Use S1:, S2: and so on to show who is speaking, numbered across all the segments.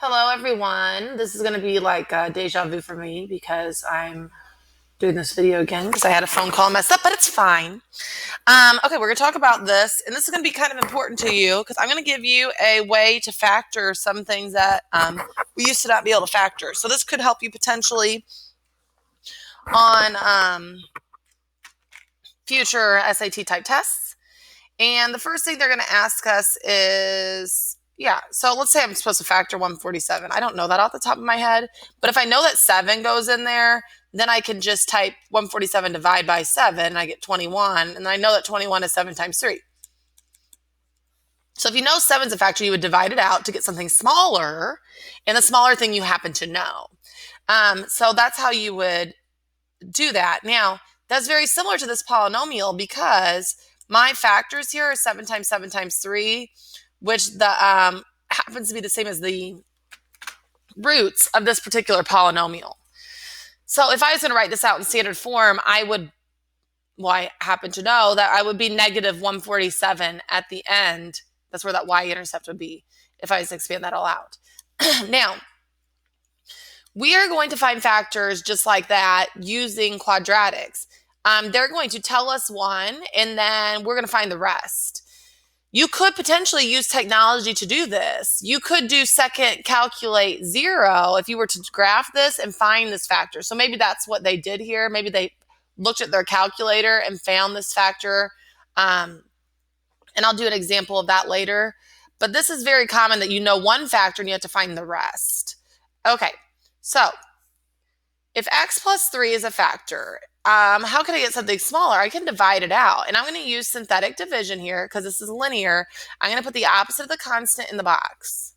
S1: Hello, everyone. This is going to be like deja vu for me because I'm doing this video again because I had a phone call messed up, but it's fine. Okay, we're going to talk about this, and this is going to be kind of important to you because I'm going to give you a way to factor some things that we used to not be able to factor. So this could help you potentially on future SAT type tests. And the first thing they're going to ask us is, so let's say I'm supposed to factor 147. I don't know that off the top of my head, but if I know that 7 goes in there, then I can just type 147 divide by 7, and I get 21, and I know that 21 is 7 times 3. So if you know 7 is a factor, you would divide it out to get something smaller, and the smaller thing you happen to know. So that's how you would do that. Now, that's very similar to this polynomial because my factors here are 7 times 7 times 3, which the happens to be the same as the roots of this particular polynomial. So if I was going to write this out in standard form, I happen to know that I would be negative 147 at the end. That's where that y-intercept would be if I was to expand that all out. Now, we are going to find factors just like that using quadratics. They're going to tell us one, and then we're going to find the rest. You could potentially use technology to do this. You could do second calculate 0 if you were to graph this and find this factor. So maybe that's what they did here. Maybe they looked at their calculator and found this factor. And I'll do an example of that later. But this is very common that you know one factor and you have to find the rest. Okay, so if x plus 3 is a factor, how can I get something smaller? I can divide it out. And I'm going to use synthetic division here because this is linear. I'm going to put the opposite of the constant in the box,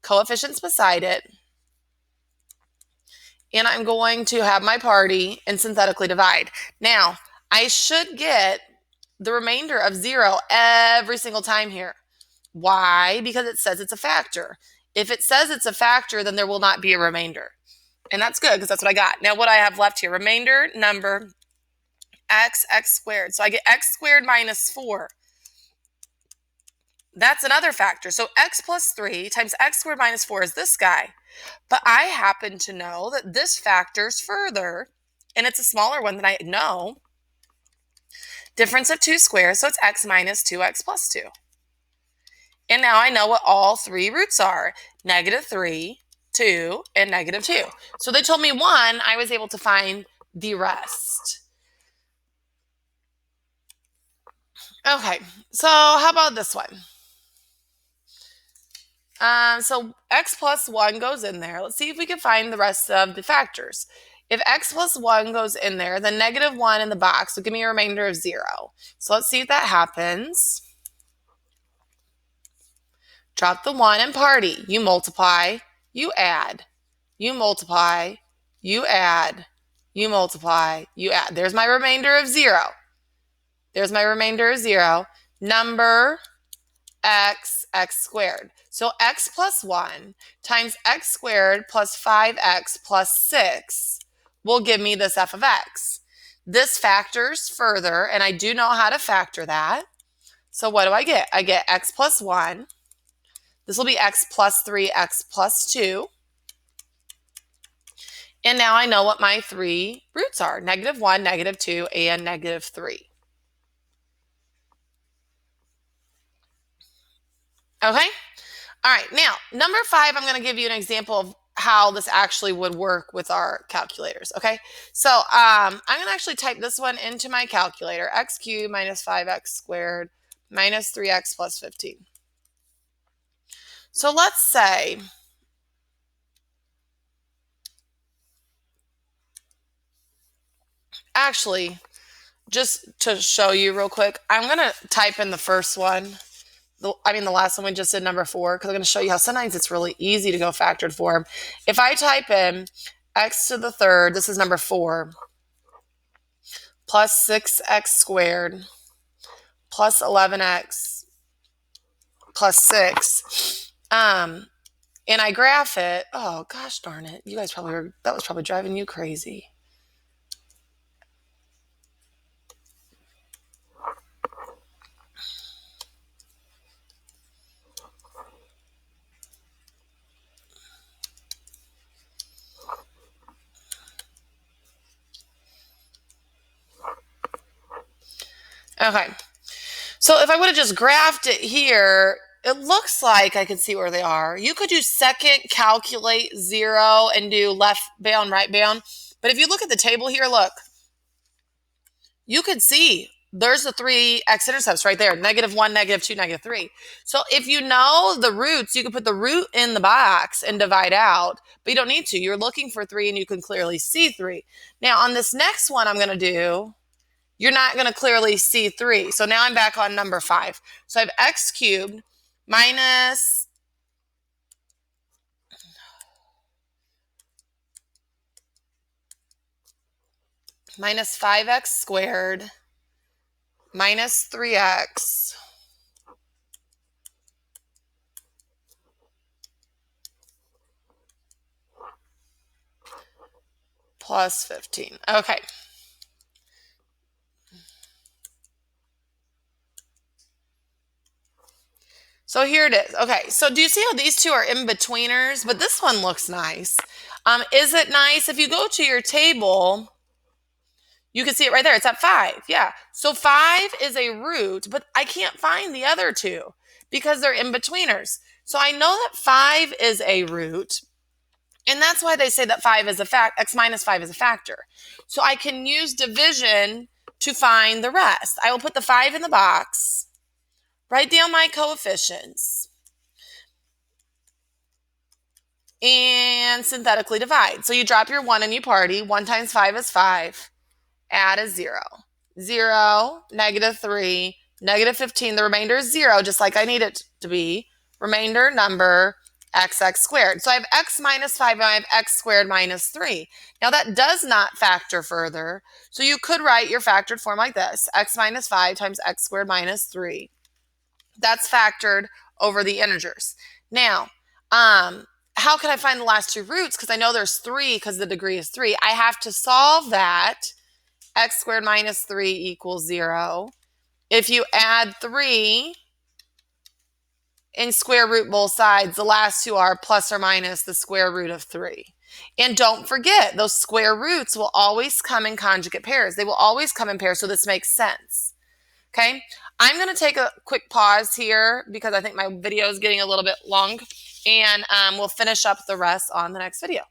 S1: coefficients beside it. And I'm going to have my party and synthetically divide. Now, I should get the remainder of 0 every single time here. Why? Because it says it's a factor. If it says it's a factor, then there will not be a remainder. And that's good because that's what I got. Now what I have left here, remainder number x squared. So I get x squared minus 4. That's another factor. So x plus 3 times x squared minus 4 is this guy. But I happen to know that this factors further, and it's a smaller one that I know. Difference of 2 squares, so it's x minus 2x plus 2. And now I know what all three roots are, negative 3, 2, and negative 2. So they told me 1, I was able to find the rest. Okay, so how about this one? So x plus 1 goes in there. Let's see if we can find the rest of the factors. If x plus 1 goes in there, then negative 1 in the box will give me a remainder of 0. So let's see if that happens. Drop the 1 and party. You multiply, you add. You multiply, you add. You multiply, you add. There's my remainder of 0. There's my remainder of 0. Number x squared. So x plus 1 times x squared plus 5x plus 6 will give me this f of x. This factors further, and I do know how to factor that. So what do I get? I get x plus 1. This will be x plus 3, x plus 2. And now I know what my three roots are, negative 1, negative 2, and negative 3. Okay? All right, now, number 5, I'm going to give you an example of how this actually would work with our calculators, okay? So I'm going to actually type this one into my calculator, x cubed minus 5x squared minus 3x plus 15. So let's say actually, just to show you real quick, I'm going to type in the first one. The last one we just did, number 4, because I'm going to show you how sometimes it's really easy to go factored form. If I type in x to the third, this is number 4, plus 6x squared plus 11x plus 6, and I graph it, oh gosh darn it, you guys that was probably driving you crazy. Okay. So if I would have just graphed it here, it looks like I can see where they are. You could do second, calculate 0, and do left bound, right bound. But if you look at the table here, look, you could see there's the 3 x-intercepts right there, -1, -2, -3. So if you know the roots, you can put the root in the box and divide out, but you don't need to. You're looking for 3 and you can clearly see 3. Now on this next one I'm going to do, you're not going to clearly see 3. So now I'm back on number 5. So I have x cubed minus minus 5x squared minus 3x plus 15. Okay. So here it is. Okay, so do you see how these two are in-betweeners? But this one looks nice. Is it nice? If you go to your table, you can see it right there. It's at 5. Yeah. So 5 is a root, but I can't find the other two because they're in-betweeners. So I know that 5 is a root, and that's why they say that 5 is a x minus 5 is a factor. So I can use division to find the rest. I will put the 5 in the box, write down my coefficients, and synthetically divide. So you drop your 1 and you party. 1 times 5 is 5. Add a 0. 0, -3, -15. The remainder is 0, just like I need it to be. Remainder number, xx squared. So I have x minus 5 and I have x squared minus 3. Now that does not factor further. So you could write your factored form like this. X minus 5 times x squared minus 3. That's factored over the integers. Now, how can I find the last two roots? Because I know there's 3 because the degree is 3. I have to solve that. X squared minus 3 equals 0. If you add 3 and square root both sides, the last two are plus or minus the square root of 3. And don't forget, those square roots will always come in conjugate pairs. They will always come in pairs, so this makes sense. Okay, I'm going to take a quick pause here because I think my video is getting a little bit long, and we'll finish up the rest on the next video.